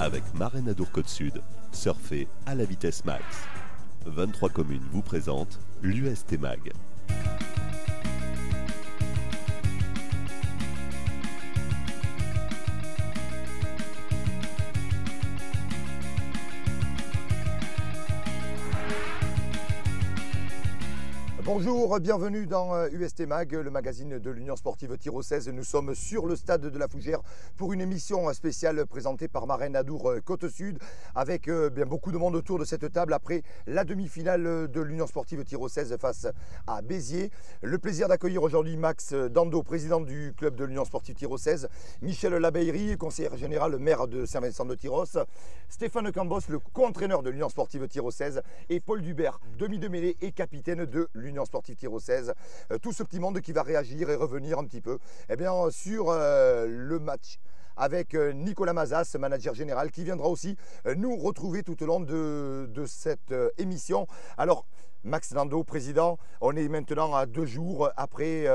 Avec Marraine Adour Côte Sud, surfez à la vitesse max. 23 communes vous présentent l'UST Mag. Bonjour, bienvenue dans UST Mag, le magazine de l'Union Sportive Thyrossaise. Nous sommes sur le stade de la Fougère pour une émission spéciale présentée par Marraine Adour Côte Sud avec bien beaucoup de monde autour de cette table après la demi-finale de l'Union Sportive Thyrossaise face à Béziers. Le plaisir d'accueillir aujourd'hui Max Dando, président du club de l'Union Sportive Thyrossaise, Michel Labeillerie, conseiller général, maire de Saint-Vincent de Tyrosse, Stéphane Cambos, le co-entraîneur de l'Union Sportive Thyrossaise et Paul Dubert, demi de mêlée et capitaine de l'Union Sportive Thyrossaise. Tout ce petit monde qui va réagir et revenir un petit peu sur le match avec Nicolas Mazas, manager général, qui viendra aussi nous retrouver tout au long de cette émission. Alors, Max Dando, président, on est maintenant à 2 jours après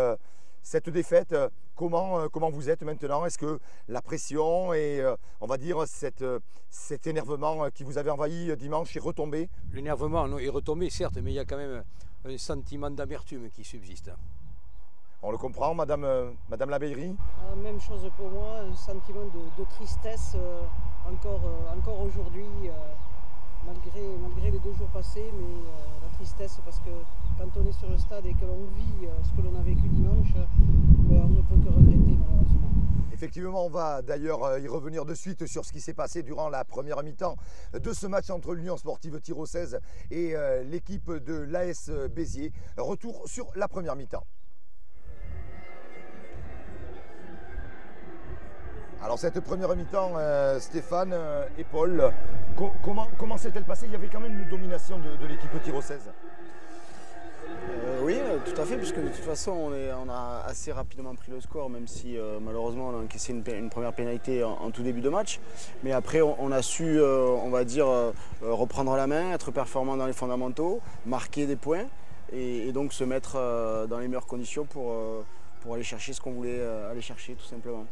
cette défaite. Comment vous êtes maintenant? Est-ce que la pression et on va dire cet énervement qui vous avait envahi dimanche est retombé? L'énervement est retombé, certes, mais il y a quand même un sentiment d'amertume qui subsiste. On le comprend, Madame Labeillerie? Même chose pour moi, un sentiment de tristesse encore aujourd'hui, malgré les 2 jours passés, mais la tristesse parce que quand on est sur le stade et que l'on vit ce que l'on a vécu dimanche, on ne peut que regretter malheureusement. Effectivement, on va d'ailleurs y revenir de suite sur ce qui s'est passé durant la première mi-temps de ce match entre l'Union Sportive Thyrossaise et l'équipe de l'AS Béziers. Retour sur la première mi-temps. Alors cette première mi-temps, Stéphane et Paul, comment s'est-elle passée? Il y avait quand même une domination de l'équipe thyrossaise. Oui, tout à fait, puisque de toute façon on a assez rapidement pris le score, même si malheureusement on a encaissé une première pénalité en tout début de match. Mais après on a su, on va dire, reprendre la main, être performant dans les fondamentaux, marquer des points et donc se mettre dans les meilleures conditions pour aller chercher ce qu'on voulait aller chercher tout simplement.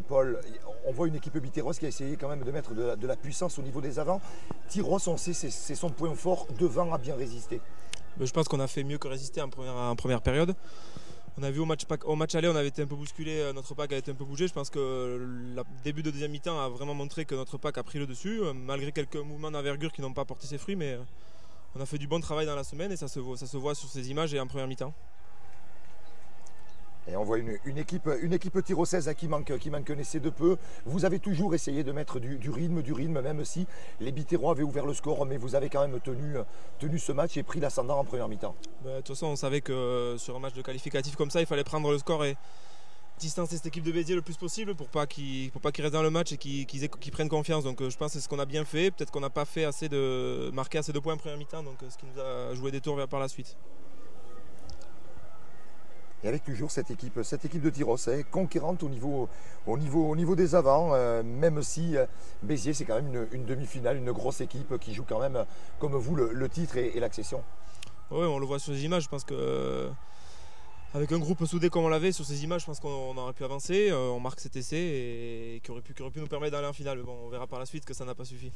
Paul, on voit une équipe Biterrosse qui a essayé quand même de mettre de la puissance au niveau des avants. Tyrosse, on sait, c'est son point fort, devant a bien résisté. Je pense qu'on a fait mieux que résister en première période. On a vu au match aller, on avait été un peu bousculé, notre pack a été un peu bougé. Je pense que le début de deuxième mi-temps a vraiment montré que notre pack a pris le dessus, malgré quelques mouvements d'envergure qui n'ont pas porté ses fruits. Mais on a fait du bon travail dans la semaine et ça se voit sur ces images et en première mi-temps. Et on voit une équipe thyrossaise qui connaissait de peu. Vous avez toujours essayé de mettre du rythme, même si les Biterrois avaient ouvert le score, mais vous avez quand même tenu ce match et pris l'ascendant en première mi-temps. De toute façon, on savait que sur un match de qualificatif comme ça, il fallait prendre le score et distancer cette équipe de Béziers le plus possible pour pas qu'ils restent dans le match et qu'ils prennent confiance. Donc je pense que c'est ce qu'on a bien fait. Peut-être qu'on n'a pas fait marqué assez de points en première mi-temps, donc ce qui nous a joué des tours par la suite. Et avec toujours cette équipe de Tyrosse, conquérante au niveau des avants, même si Béziers c'est quand même une demi-finale, une grosse équipe qui joue quand même comme vous le titre et l'accession. Oui, on le voit sur les images, je pense que avec un groupe soudé comme on l'avait sur ces images, je pense qu'on aurait pu avancer, on marque cet essai et qui aurait pu nous permettre d'aller en finale. Mais bon, on verra par la suite que ça n'a pas suffi.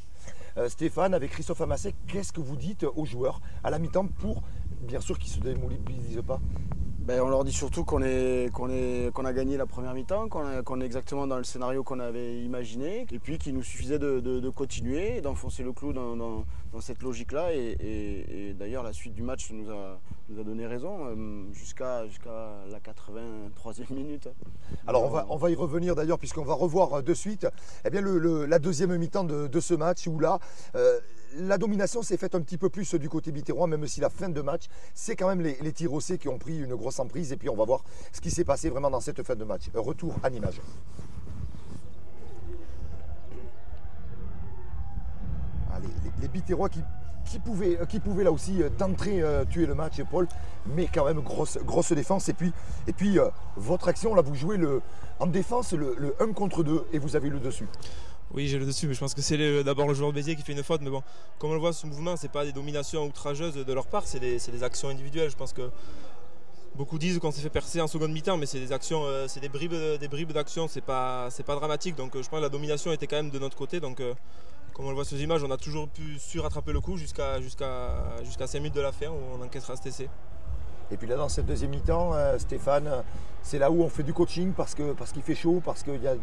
Stéphane, avec Christophe Amassé, qu'est-ce que vous dites aux joueurs à la mi-temps pour bien sûr qu'ils ne se démobilisent pas? On leur dit surtout qu'on a gagné la première mi-temps, qu'on est exactement dans le scénario qu'on avait imaginé, et puis qu'il nous suffisait de continuer, d'enfoncer le clou dans cette logique-là. Et d'ailleurs, la suite du match nous a donné raison jusqu'à la 83e minute. Alors on va y revenir d'ailleurs, puisqu'on va revoir de suite la deuxième mi-temps de ce match où là, la domination s'est faite un petit peu plus du côté biterrois, même si la fin de match, c'est quand même les Tyrossais qui ont pris une grosse emprise. Et puis on va voir ce qui s'est passé vraiment dans cette fin de match. Retour à l'image. Les Biterrois qui pouvaient là aussi d'entrée tuer le match, Paul, mais quand même grosse défense. Et puis votre action, là vous jouez en défense le 1 contre 2 et vous avez le dessus. Oui, j'ai le dessus, mais je pense que c'est d'abord le joueur de Béziers qui fait une faute. Mais bon, comme on le voit, ce mouvement, ce n'est pas des dominations outrageuses de leur part, c'est des actions individuelles. Je pense que Beaucoup disent qu'on s'est fait percer en seconde mi-temps, mais c'est des actions, c'est des bribes d'action, c'est pas dramatique. Donc je pense que la domination était quand même de notre côté. Donc comme on le voit sur les images, on a toujours su rattraper le coup jusqu'à 5 minutes de la fin où on encaissera cet essai. Et puis là, dans cette deuxième mi-temps, Stéphane, c'est là où on fait du coaching parce qu'il fait chaud, parce qu'il y a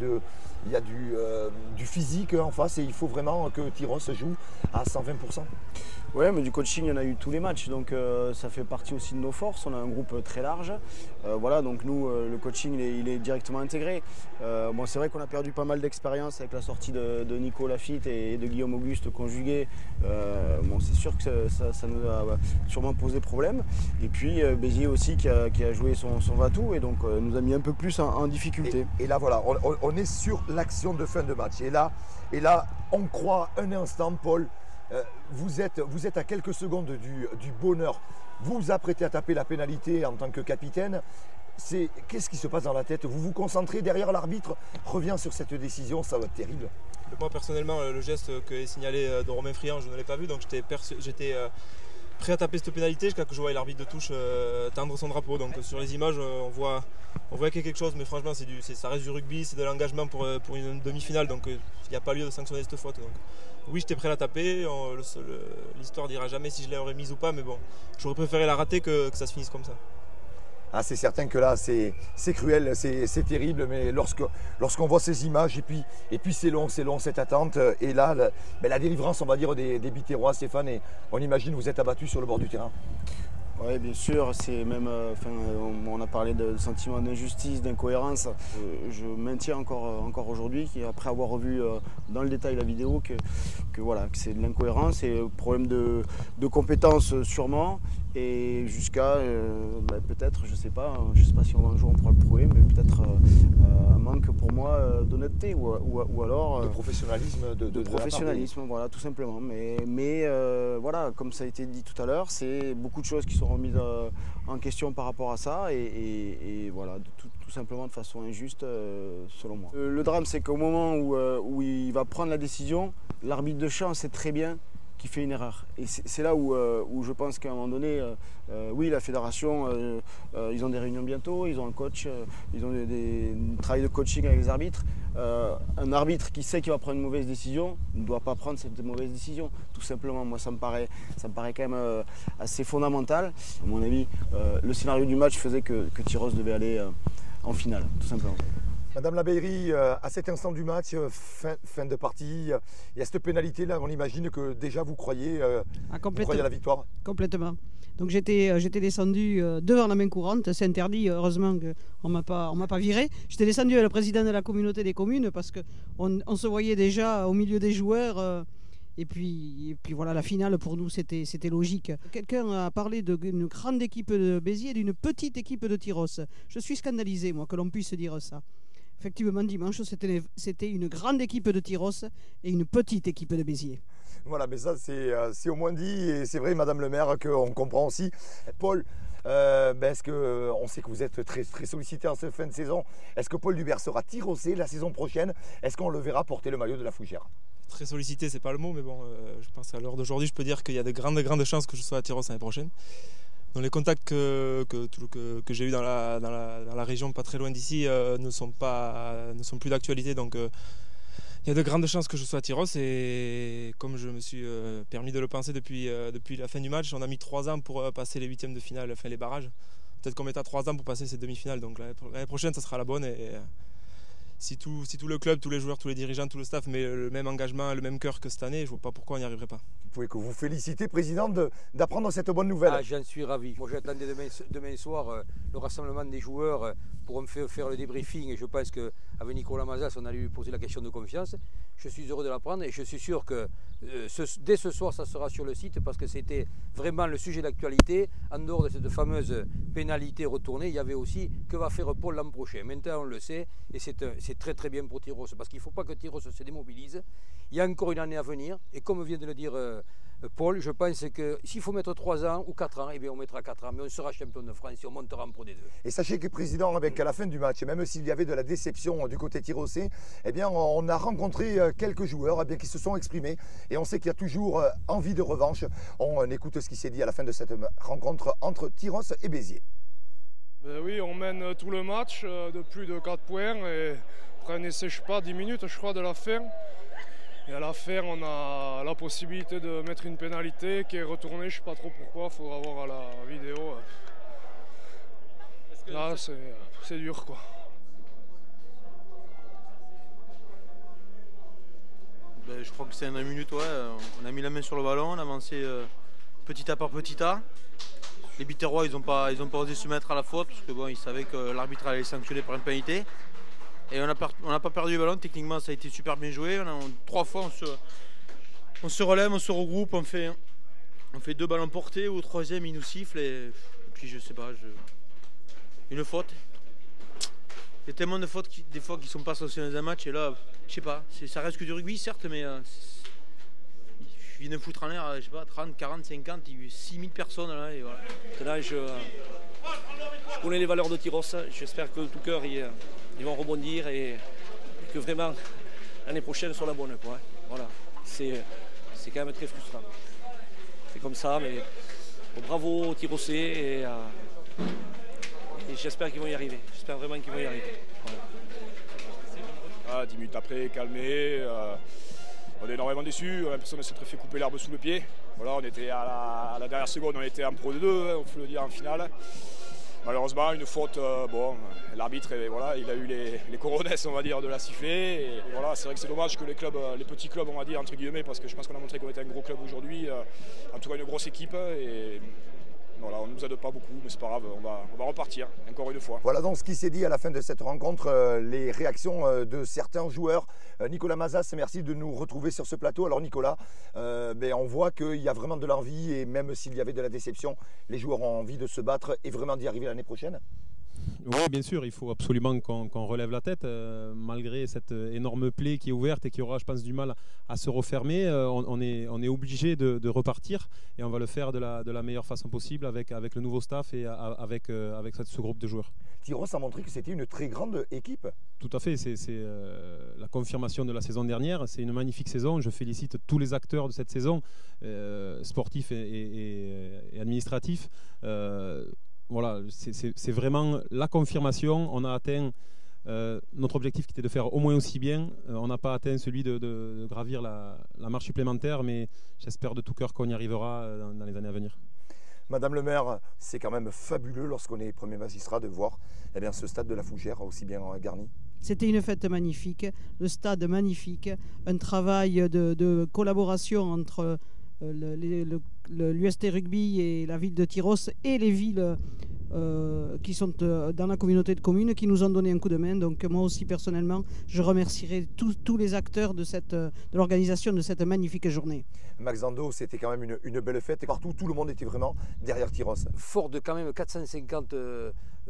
du physique en face et il faut vraiment que Tyros joue à 120%. Ouais, mais du coaching, il y en a eu tous les matchs, donc ça fait partie aussi de nos forces. On a un groupe très large. Voilà, donc nous, le coaching, il est directement intégré. Bon, c'est vrai qu'on a perdu pas mal d'expérience avec la sortie de Nico Lafitte et de Guillaume Auguste conjugués. Bon, c'est sûr que ça nous a sûrement posé problème. Et puis Béziers aussi qui a joué son va-tout et donc nous a mis un peu plus en difficulté. Et là, voilà, on est sur l'action de fin de match. Et là, on croit un instant, Paul. Vous êtes à quelques secondes du bonheur. Vous vous apprêtez à taper la pénalité en tant que capitaine. Qu'est-ce qui se passe dans la tête? Vous vous concentrez derrière l'arbitre, revient sur cette décision, ça va être terrible. Moi personnellement, le geste que est signalé de Romain Friand, je ne l'ai pas vu, donc j'étais prêt à taper cette pénalité jusqu'à que je voie l'arbitre de touche tendre son drapeau. Donc sur les images, on voit qu'il y a quelque chose, mais franchement ça reste du rugby, c'est de l'engagement pour une demi-finale, donc il n'y a pas lieu de sanctionner cette faute. Donc. Oui, j'étais prêt à la taper, l'histoire dira jamais si je l'aurais mise ou pas, mais bon, j'aurais préféré la rater que ça se finisse comme ça. Ah, c'est certain que là, c'est cruel, c'est terrible, mais lorsqu'on voit ces images, et puis c'est long cette attente, et là, la délivrance, on va dire, des Biterrois, Stéphane, et on imagine vous êtes abattu sur le bord du terrain. Oui, bien sûr, c'est même, on a parlé de sentiment d'injustice, d'incohérence. Je maintiens encore aujourd'hui, après avoir revu dans le détail la vidéo, que voilà, que c'est de l'incohérence et problème de compétences sûrement, et jusqu'à peut-être, je sais pas si un jour on pourra le prouver, mais peut-être un manque pour moi d'honnêteté ou alors de professionnalisme, de professionnalisme, voilà, tout simplement. Mais voilà, comme ça a été dit tout à l'heure, c'est beaucoup de choses qui sont remises en question par rapport à ça et voilà, tout simplement de façon injuste selon moi. Le drame, c'est qu'au moment où il va prendre la décision, l'arbitre de champ sait très bien qu'il fait une erreur. Et c'est là où je pense qu'à un moment donné, oui, la fédération, ils ont des réunions bientôt, ils ont un coach, ils ont un travail de coaching avec les arbitres. Un arbitre qui sait qu'il va prendre une mauvaise décision ne doit pas prendre cette mauvaise décision, tout simplement. Moi, ça me paraît quand même assez fondamental. À mon avis, le scénario du match faisait que Tyros devait aller en finale, tout simplement. Madame Labeyrie, à cet instant du match, fin de partie, il y a cette pénalité là, on imagine que déjà vous croyez à la victoire. Complètement. Donc j'étais descendu devant la main courante, c'est interdit, heureusement qu'on ne m'a pas viré. J'étais descendu avec le président de la communauté des communes parce qu'on se voyait déjà au milieu des joueurs. Et puis voilà, la finale pour nous c'était logique. Quelqu'un a parlé d'une grande équipe de Béziers et d'une petite équipe de Tyros. Je suis scandalisé moi que l'on puisse dire ça. Effectivement, dimanche, c'était une grande équipe de Tyros et une petite équipe de Béziers. Voilà, mais ça c'est au moins dit et c'est vrai, Madame le maire, qu'on comprend aussi. Paul, est-ce que on sait que vous êtes très, très sollicité en cette fin de saison. Est-ce que Paul Dubert sera Tyrossais la saison prochaine? Est-ce qu'on le verra porter le maillot de la Fougère? Très sollicité, c'est pas le mot, mais bon, je pense à l'heure d'aujourd'hui, je peux dire qu'il y a de grandes chances que je sois à Tyros l'année prochaine. Dans les contacts que j'ai eus dans la région pas très loin d'ici ne sont plus d'actualité, donc il y a de grandes chances que je sois à Tyros et comme je me suis permis de le penser depuis la fin du match, on a mis 3 ans pour passer les huitièmes de finale, enfin les barrages. Peut-être qu'on mettra 3 ans pour passer ces demi-finales, donc l'année prochaine ça sera la bonne et si tout le club, tous les joueurs, tous les dirigeants, tout le staff met le même engagement, le même cœur que cette année, je ne vois pas pourquoi on n'y arriverait pas. Vous pouvez que vous féliciter, Président, d'apprendre cette bonne nouvelle. Ah, j'en suis ravi. Moi j'attendais demain soir le rassemblement des joueurs pour me faire le débriefing et je pense qu'avec Nicolas Mazas on allait lui poser la question de confiance. Je suis heureux de l'apprendre et je suis sûr que dès ce soir ça sera sur le site parce que c'était vraiment le sujet d'actualité. En dehors de cette fameuse pénalité retournée, il y avait aussi que va faire Paul l'an prochain. Maintenant on le sait et c'est très très bien pour Tyros parce qu'il ne faut pas que Tyros se démobilise. Il y a encore une année à venir et comme vient de le dire Paul, je pense que s'il faut mettre 3 ans ou 4 ans, eh bien on mettra 4 ans, mais on sera champion de France et on montera en Pro D2. Et sachez que Président, avec à la fin du match, même s'il y avait de la déception du côté tyrossais, eh bien on a rencontré quelques joueurs qui se sont exprimés et on sait qu'il y a toujours envie de revanche. On écoute ce qui s'est dit à la fin de cette rencontre entre Tyros et Béziers. Ben oui, on mène tout le match de plus de 4 points et après un essai, je sais pas, 10 minutes je crois de la fin. Et à la fin, on a la possibilité de mettre une pénalité qui est retournée, je sais pas trop pourquoi, il faudra voir à la vidéo. Là, c'est dur quoi. Ben, je crois que c'est en 1 minute, ouais. On a mis la main sur le ballon, on a avancé petit à petit à. Les Biterrois, ils n'ont pas osé se mettre à la faute parce que bon, ils savaient que l'arbitre allait les sanctionner par une pénalité. Et on n'a pas perdu le ballon, techniquement ça a été super bien joué. 3 fois on se relève, on se regroupe, on fait 2 ballons portés, au 3e il nous siffle et puis je sais pas, une faute. Il y a tellement de fautes des fois qui sont pas sanctionnées dans un match et là, je sais pas, ça reste que du rugby certes, mais je viens de foutre en l'air, je sais pas, 30, 40, 50, 6000 personnes là et voilà. Là, je connais les valeurs de Tyros, j'espère que de tout cœur ils vont rebondir et que vraiment l'année prochaine soit la bonne. Quoi. Voilà. C'est quand même très frustrant. C'est comme ça, mais bravo aux Tyrossais et j'espère qu'ils vont y arriver. J'espère vraiment qu'ils vont y arriver. Voilà. 10 minutes après, calmé. On est énormément déçus, on a l'impression de s'être fait couper l'herbe sous le pied. Voilà, on était à la dernière seconde, on était en Pro de 2, hein, on peut le dire en finale. Malheureusement, une faute, bon, l'arbitre, voilà, il a eu les coronesses, on va dire, de la siffler. Et voilà, c'est vrai que c'est dommage que les petits clubs, on va dire, entre guillemets, parce que je pense qu'on a montré qu'on était un gros club aujourd'hui, en tout cas une grosse équipe. Et voilà, on ne nous aide pas beaucoup, mais c'est pas grave, on va repartir, encore une fois. Voilà donc ce qui s'est dit à la fin de cette rencontre, les réactions de certains joueurs. Nicolas Mazas, merci de nous retrouver sur ce plateau. Alors Nicolas, on voit qu'il y a vraiment de l'envie et même s'il y avait de la déception, les joueurs ont envie de se battre et vraiment d'y arriver l'année prochaine. Oui, bien sûr, il faut absolument qu'on relève la tête, malgré cette énorme plaie qui est ouverte et qui aura, je pense, du mal à se refermer. On est obligé de repartir et on va le faire de la meilleure façon possible avec le nouveau staff et avec ce groupe de joueurs. Tyros a montré que c'était une très grande équipe. Tout à fait, c'est la confirmation de la saison dernière. C'est une magnifique saison. Je félicite tous les acteurs de cette saison, sportifs et administratifs. Voilà, c'est vraiment la confirmation. On a atteint notre objectif qui était de faire au moins aussi bien. On n'a pas atteint celui de gravir la marche supplémentaire, mais j'espère de tout cœur qu'on y arrivera dans les années à venir. Madame le maire, c'est quand même fabuleux lorsqu'on est premier magistrat de voir ce stade de la Fougère aussi bien garni. C'était une fête magnifique, le stade magnifique, un travail de collaboration entre l'UST Rugby et la ville de Tyros et les villes qui sont dans la communauté de communes qui nous ont donné un coup de main. Donc moi aussi personnellement, je remercierai tous les acteurs de l'organisation de cette magnifique journée. Max Zando, c'était quand même une belle fête et partout, tout le monde était vraiment derrière Tyros. Fort de quand même 450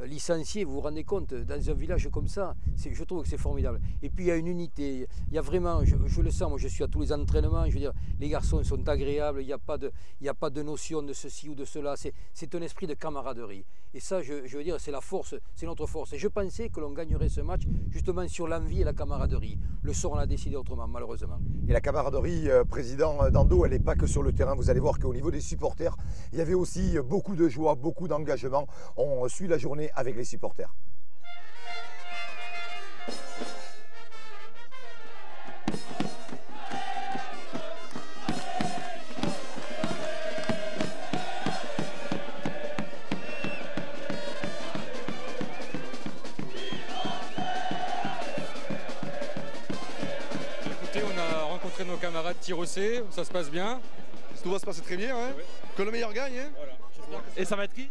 licenciés, vous vous rendez compte, dans un village comme ça, je trouve que c'est formidable. Et puis il y a une unité, il y a vraiment, je le sens, moi je suis à tous les entraînements, je veux dire, les garçons sont agréables, il n'y a pas de notion de ceci ou de cela, c'est un esprit de camaraderie. Et ça, je veux dire, c'est la force, c'est notre force. Et je pensais que l'on gagnerait ce match justement sur l'envie et la camaraderie. Le sort, on a décidé autrement, malheureusement. Et la camaraderie, président Dando, elle n'est pas que sur le terrain. Vous allez voir qu'au niveau des supporters, il y avait aussi beaucoup de joie, beaucoup d'engagement. On suit la journée avec les supporters. Nos camarades Tyrossais, ça se passe bien. Tout va se passer très bien, hein. Oui. Que le meilleur gagne. Hein. Voilà. Et ça va être qui?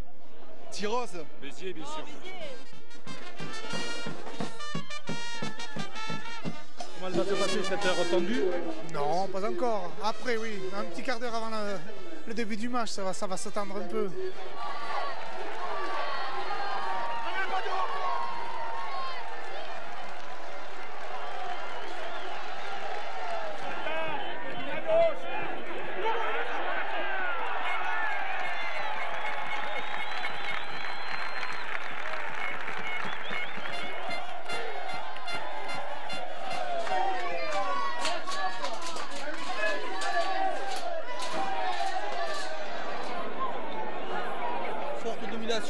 Tyros. Béziers, bien sûr. Comment va se passer cette heure tendue? Non, pas encore. Après, oui, un petit quart d'heure avant le début du match, ça va s'attendre un peu.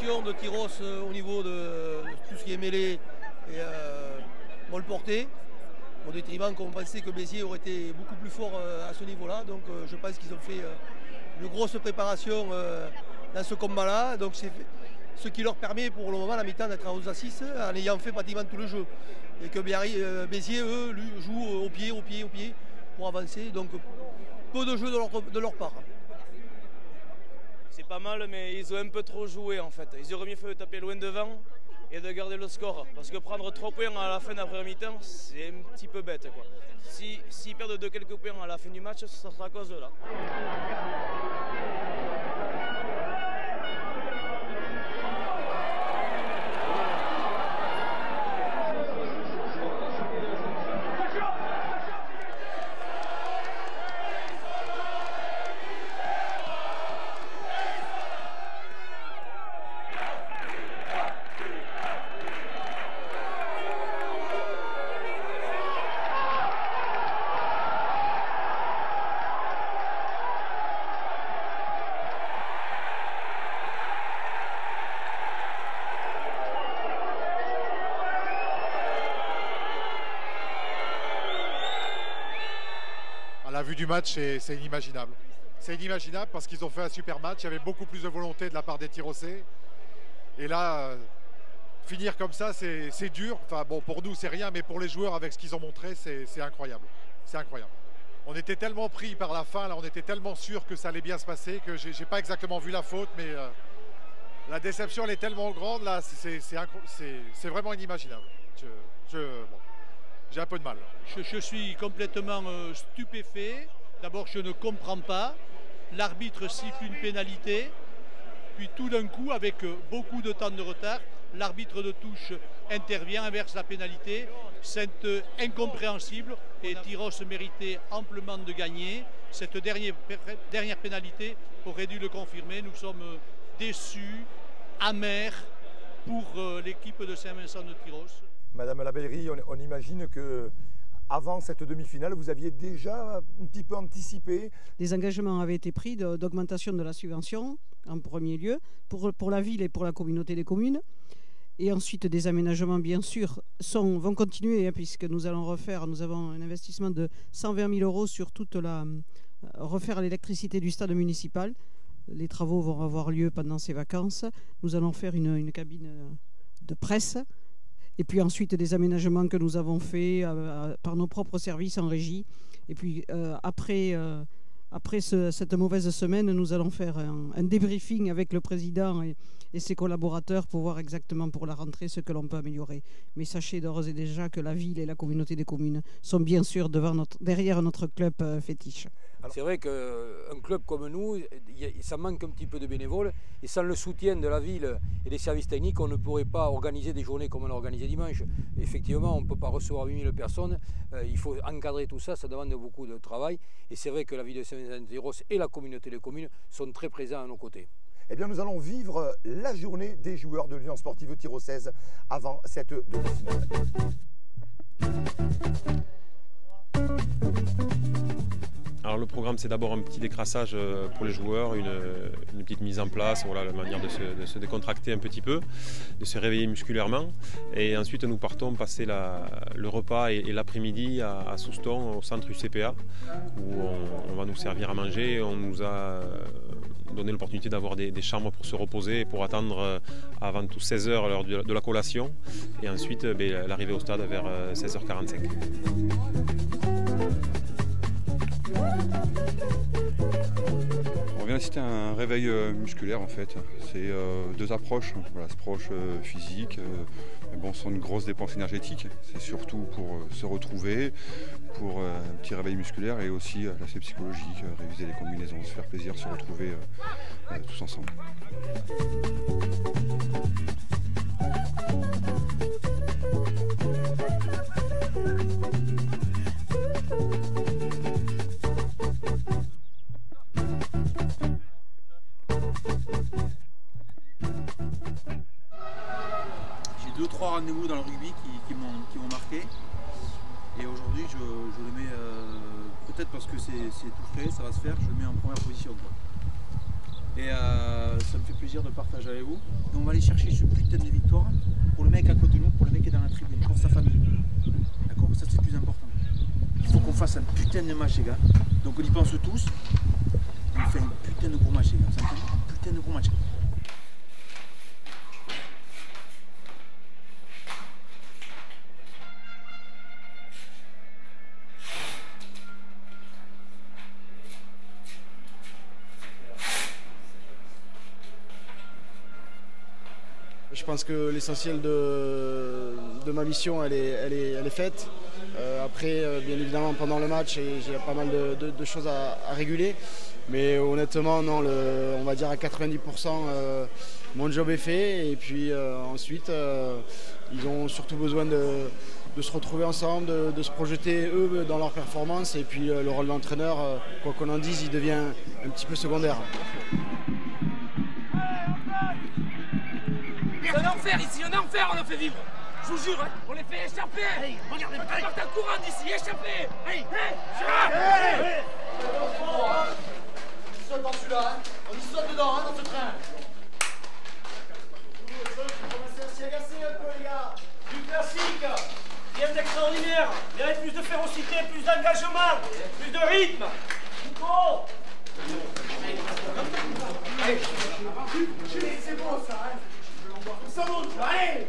préparation de Tyros au niveau de tout ce qui est mêlé et molle portée, au détriment qu'on pensait que Béziers aurait été beaucoup plus fort à ce niveau-là. Donc je pense qu'ils ont fait une grosse préparation dans ce combat-là. Donc c'est ce qui leur permet pour le moment à la mi-temps d'être à 11-6 en ayant fait pratiquement tout le jeu. Et que Béziers, eux, jouent au pied pour avancer. Donc peu de jeu de leur part. C'est pas mal, mais ils ont un peu trop joué en fait. Ils auraient mieux fait de taper loin devant et de garder le score. Parce que prendre 3 points à la fin d'après mi-temps, c'est un petit peu bête, quoi. S'ils perdent de quelques points à la fin du match, ça sera à cause de là. La vue du match, c'est inimaginable. C'est inimaginable parce qu'ils ont fait un super match. Il y avait beaucoup plus de volonté de la part des Tyrossais. Et là, finir comme ça, c'est dur. Enfin bon, pour nous, c'est rien, mais pour les joueurs, avec ce qu'ils ont montré, c'est incroyable. C'est incroyable. On était tellement pris par la fin, là, on était tellement sûr que ça allait bien se passer que j'ai pas exactement vu la faute, mais la déception, elle est tellement grande, là, c'est vraiment inimaginable. J'ai un peu de mal. Je suis complètement stupéfait. D'abord, je ne comprends pas. L'arbitre siffle une pénalité. Puis tout d'un coup, avec beaucoup de temps de retard, l'arbitre de touche intervient, inverse la pénalité. C'est incompréhensible. Et Tyros méritait amplement de gagner. Cette dernière pénalité aurait dû le confirmer. Nous sommes déçus, amers pour l'équipe de Saint-Vincent de Tyros. Madame Labeyrie, on imagine que avant cette demi-finale, vous aviez déjà un petit peu anticipé. Des engagements avaient été pris d'augmentation de la subvention, en premier lieu, pour la ville et pour la communauté des communes. Et ensuite, des aménagements, bien sûr, vont continuer, hein, puisque nous avons un investissement de 120 000 € sur refaire l'électricité du stade municipal. Les travaux vont avoir lieu pendant ces vacances. Nous allons faire une cabine de presse. Et puis ensuite des aménagements que nous avons faits par nos propres services en régie. Et puis après cette mauvaise semaine, nous allons faire un débriefing avec le président et ses collaborateurs pour voir exactement pour la rentrée ce que l'on peut améliorer. Mais sachez d'ores et déjà que la ville et la communauté des communes sont bien sûr derrière notre club fétiche. C'est vrai qu'un club comme nous, ça manque un petit peu de bénévoles et sans le soutien de la ville et des services techniques, on ne pourrait pas organiser des journées comme on a organisé dimanche. Effectivement, on ne peut pas recevoir 8000 personnes, il faut encadrer tout ça, ça demande beaucoup de travail et c'est vrai que la ville de Saint-Vincent-de-Tyros et la communauté des communes sont très présents à nos côtés. Eh bien, nous allons vivre la journée des joueurs de l'Union sportive tyrossaise avant cette demi-finale. Alors le programme, c'est d'abord un petit décrassage pour les joueurs, une petite mise en place, voilà, la manière de se décontracter un petit peu, de se réveiller musculairement. Et ensuite, nous partons passer le repas et l'après-midi à Souston, au centre UCPA, où on va nous servir à manger. On nous a donné l'opportunité d'avoir des chambres pour se reposer et pour attendre avant tout 16 h l'heure de la collation. Et ensuite, l'arrivée au stade vers 16 h 45. On vient d'assister à un réveil musculaire en fait. C'est deux approches, voilà, approche physique, mais bon, sans une grosse dépense énergétique. C'est surtout pour se retrouver, pour un petit réveil musculaire et aussi l'aspect psychologique, réviser les combinaisons, se faire plaisir, se retrouver tous ensemble. J'ai 2-3 rendez-vous dans le rugby qui m'ont marqué. Et aujourd'hui, je le mets, peut-être parce que c'est tout frais, ça va se faire, je le mets en première position, quoi. Et ça me fait plaisir de partager avec vous. Et on va aller chercher ce putain de victoire pour le mec à côté de nous, pour le mec qui est dans la tribune, pour sa famille. D'accord? Ça c'est le plus important. Il faut qu'on fasse un putain de match, les gars. Donc on y pense tous. On fait un putain de gros match, les gars. Ça me fait un putain de gros match. Je pense que l'essentiel de ma mission, elle est faite. Après, bien évidemment, pendant le match, j'ai pas mal de choses à réguler. Mais honnêtement, non, on va dire à 90%, mon job est fait. Et puis ensuite, ils ont surtout besoin de se retrouver ensemble, de se projeter eux dans leur performance. Et puis le rôle d'entraîneur, quoi qu'on en dise, il devient un petit peu secondaire. C'est un enfer ici, un enfer on le fait vivre. Je vous jure, hein, on les fait échapper. Hey, regardez, on part en courant d'ici, échapper. Hey, On saute dans celui-là, hein. On y saute dedans, hein, dans ce train. Vous commencez à s'y agacer un peu, les gars. Du classique, rien d'extraordinaire. Il y a plus de férocité, plus d'engagement, plus de rythme. Nico. Allez, c'est bon ça, hein. Ça monte, allez!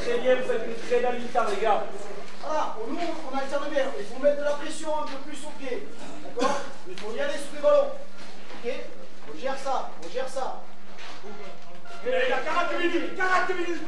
Très bien, vous faites une très belle mi-temps, les gars. Voilà, nous, on alterne bien. Il faut mettre de la pression un peu plus au pied. D'accord? Il faut y aller sur les ballons. Ok? On gère ça, on gère ça. Et les gars, 40 minutes, 40 minutes.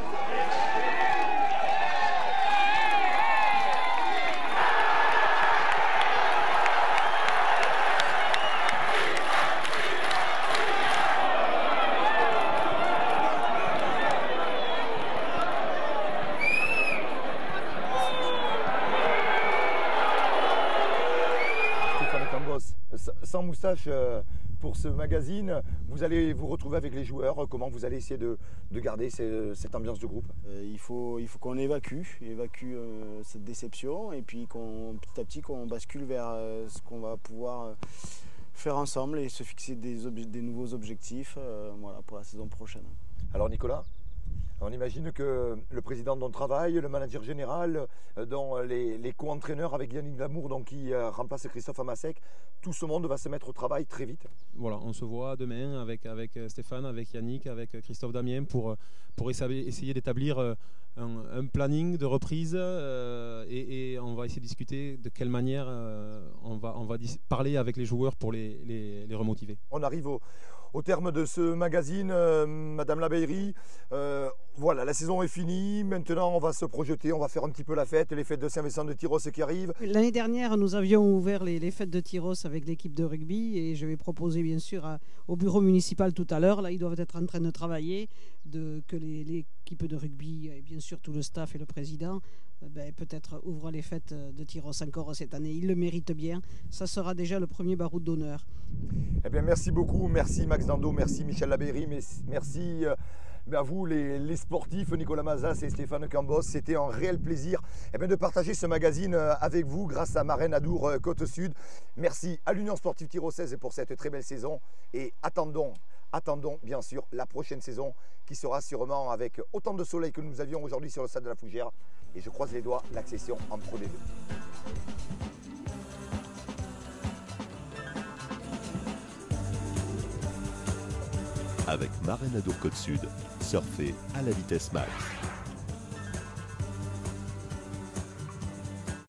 Sans moustache pour ce magazine, vous allez vous retrouver avec les joueurs. Comment vous allez essayer de garder cette ambiance de groupe? Il faut qu'on évacue cette déception et puis petit à petit qu'on bascule vers ce qu'on va pouvoir faire ensemble et se fixer des nouveaux objectifs voilà, pour la saison prochaine. Alors Nicolas, on imagine que le président dont travaille, le manager général, dont les co-entraîneurs avec Yannick Damour, donc qui remplace Christophe Amasek, tout ce monde va se mettre au travail très vite. Voilà, on se voit demain avec Stéphane, avec Yannick, avec Christophe Damien pour essayer d'établir un planning de reprise et on va essayer de discuter de quelle manière on va parler avec les joueurs pour les remotiver. On arrive au terme de ce magazine, Madame Labeyrie. Voilà, la saison est finie. Maintenant, on va se projeter, on va faire un petit peu la fête, les fêtes de Saint-Vincent de Tyrosse qui arrivent. L'année dernière, nous avions ouvert les fêtes de Tyrosse avec l'équipe de rugby et je vais proposer bien sûr au bureau municipal tout à l'heure. Là, ils doivent être en train de travailler, que l'équipe de rugby et bien sûr tout le staff et le président peut-être ouvrent les fêtes de Tyrosse encore cette année. Ils le méritent bien. Ça sera déjà le premier baroud d'honneur. Eh bien, merci beaucoup. Merci Max Dando, merci Michel Labeyrie, merci à vous les sportifs, Nicolas Mazas et Stéphane Cambos. C'était un réel plaisir de partager ce magazine avec vous grâce à Marraine Adour Côte-Sud. Merci à l'Union Sportive Tyrossaise pour cette très belle saison et attendons bien sûr la prochaine saison qui sera sûrement avec autant de soleil que nous avions aujourd'hui sur le stade de la Fougère. Et je croise les doigts, l'accession en Pro D2. Avec Marraine Adour Côte-Sud, surfez à la vitesse max.